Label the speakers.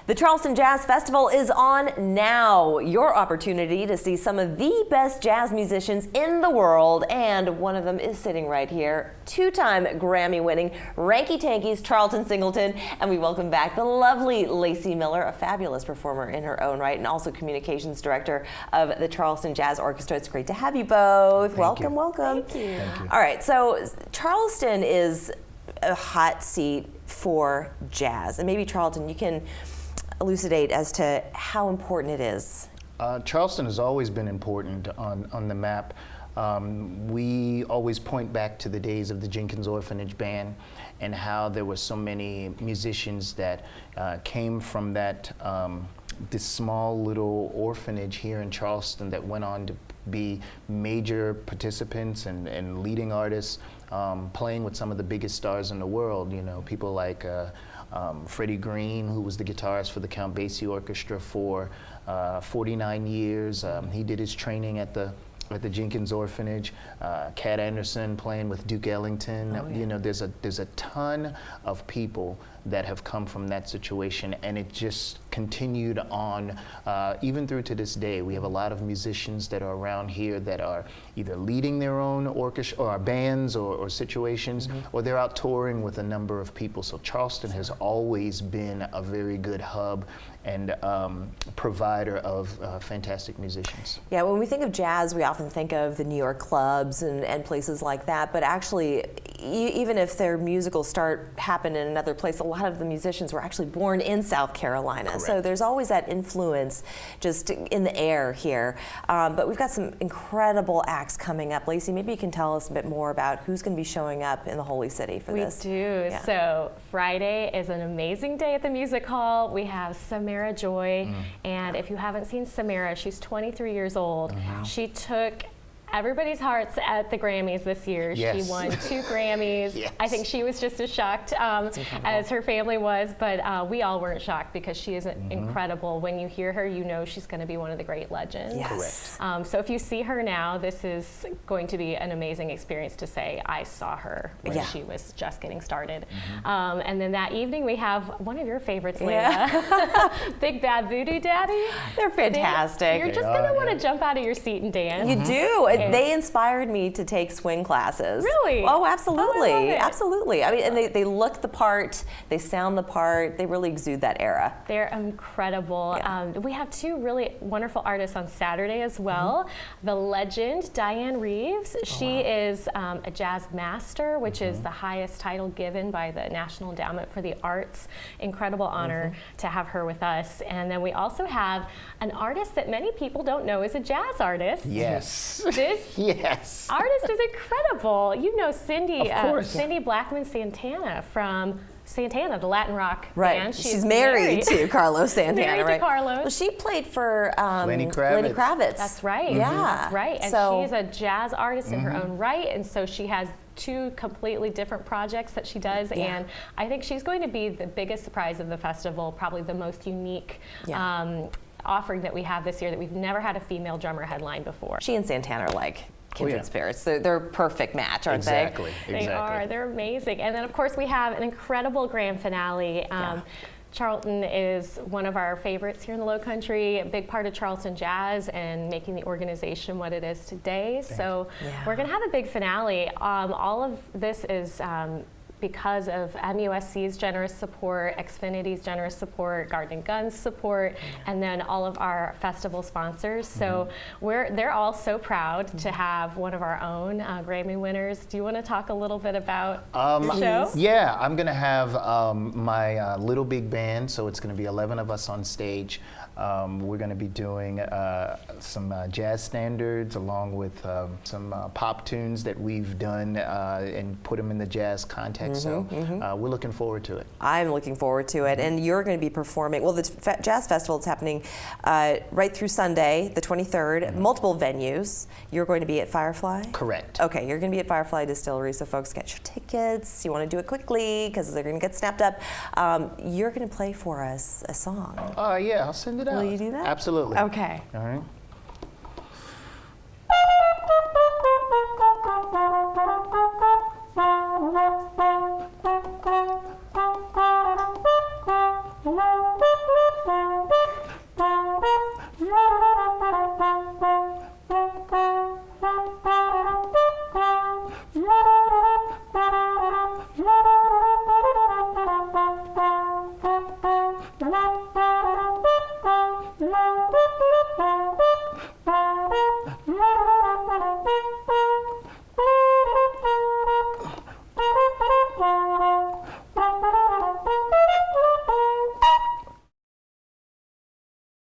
Speaker 1: The Charleston Jazz Festival is on now. Your opportunity to see some of the best jazz musicians in the world, and one of them is sitting right here. Two-time Grammy-winning Ranky-Tanky's Charlton Singleton, and we welcome back the lovely Lacey Miller, a fabulous performer in her own right, and also communications director of the Charleston Jazz Orchestra. It's great to have you both. Welcome.
Speaker 2: Thank you.
Speaker 1: All right, so Charleston is a hot seat for jazz, and maybe Charlton, you can elucidate as to how important it is.
Speaker 2: Charleston has always been important on the map. We always point back to the days of the Jenkins Orphanage Band and how there were so many musicians that came from that this small little orphanage here in Charleston that went on to be major participants and leading artists, playing with some of the biggest stars in the world. You know, people like Freddie Green, who was the guitarist for the Count Basie Orchestra for 49 years. He did his training at the Jenkins Orphanage. Cat Anderson playing with Duke Ellington.
Speaker 1: Oh, yeah.
Speaker 2: You know, there's a ton of people that have come from that situation, and it just continued on even through to this day. We have a lot of musicians that are around here that are either leading their own orchestra or bands or situations, or they're out touring with a number of people. So Charleston has always been a very good hub and provider of fantastic musicians.
Speaker 1: Yeah, when we think of jazz, we often think of the New York clubs and places like that, but actually, even if their musical start happened in another place, a lot of the musicians were actually born in South Carolina.
Speaker 2: Correct.
Speaker 1: So there's always that influence just in the air here. But we've got some incredible acts coming up. Lacey, maybe you can tell us a bit more about who's going to be showing up in the Holy City for this.
Speaker 3: We do. Yeah. So Friday is an amazing day at the Music Hall. We have Samara Joy, and if you haven't seen Samara, she's 23 years old. She took everybody's hearts at the Grammys this year.
Speaker 2: Yes.
Speaker 3: She won 2 Grammys.
Speaker 2: Yes.
Speaker 3: I think she was just as shocked as her family was, but we all weren't shocked because she is incredible. When you hear her, you know she's going to be one of the great legends.
Speaker 1: Yes.
Speaker 2: Correct.
Speaker 3: So if you see her now, this is going to be an amazing experience to say, I saw her when she was just getting started. And then that evening we have one of your favorites, Layla. Big Bad Voodoo Daddy.
Speaker 1: They're fantastic.
Speaker 3: You're just going to want to jump out of your seat and dance.
Speaker 1: You do. They inspired me to take swing classes.
Speaker 3: Really?
Speaker 1: Oh, absolutely.
Speaker 3: Oh, I love it.
Speaker 1: Absolutely. I mean, and they look the part, they sound the part, they really exude that era.
Speaker 3: They're incredible.
Speaker 1: Yeah.
Speaker 3: We have 2 really wonderful artists on Saturday as well. The legend, Diane Reeves. She is a jazz master, which is the highest title given by the National Endowment for the Arts. Incredible honor to have her with us. And then we also have an artist that many people don't know is a jazz artist.
Speaker 2: Yes.
Speaker 3: This artist is incredible. You know Cindy,
Speaker 2: Of course.
Speaker 3: Cindy Blackman Santana from Santana, the Latin rock
Speaker 1: Right.
Speaker 3: band.
Speaker 1: She's married to Carlos Santana,
Speaker 3: married
Speaker 1: right?
Speaker 3: to Carlos.
Speaker 1: Well, she played for
Speaker 2: Lenny Kravitz.
Speaker 3: That's right.
Speaker 1: Yeah.
Speaker 3: That's right. And
Speaker 1: So-
Speaker 3: she's a jazz artist in her own right, and so she has 2 completely different projects that she does, and I think she's going to be the biggest surprise of the festival, probably the most unique offering that we have this year, that we've never had a female drummer headline before.
Speaker 1: She and Santana are like kindred
Speaker 2: yeah.
Speaker 1: spirits. They're a perfect match, aren't
Speaker 2: Exactly.
Speaker 3: They are. They're amazing. And then, of course, we have an incredible grand finale. Charlton is one of our favorites here in the Low Country, a big part of Charleston Jazz and making the organization what it is today. So we're going to have a big finale. All of this is because of MUSC's generous support, Xfinity's generous support, Garden Guns support, and then all of our festival sponsors. So they're all so proud to have one of our own Grammy winners. Do you want to talk a little bit about the show?
Speaker 2: Yeah, I'm going to have my little big band, so it's going to be 11 of us on stage. We're going to be doing some jazz standards along with some pop tunes that we've done and put them in the jazz context. So we're looking forward to it.
Speaker 1: I'm looking forward to it. And you're going to be performing, well, the Jazz Festival is happening right through Sunday, the 23rd, multiple venues. You're going to be at Firefly?
Speaker 2: Correct.
Speaker 1: Okay, you're going to be at Firefly Distillery, so folks, get your tickets. You want to do it quickly because they're going to get snapped up. You're going to play for us a song.
Speaker 2: Yeah, I'll send it out.
Speaker 1: Will you do that?
Speaker 2: Absolutely.
Speaker 1: Okay.
Speaker 2: All right.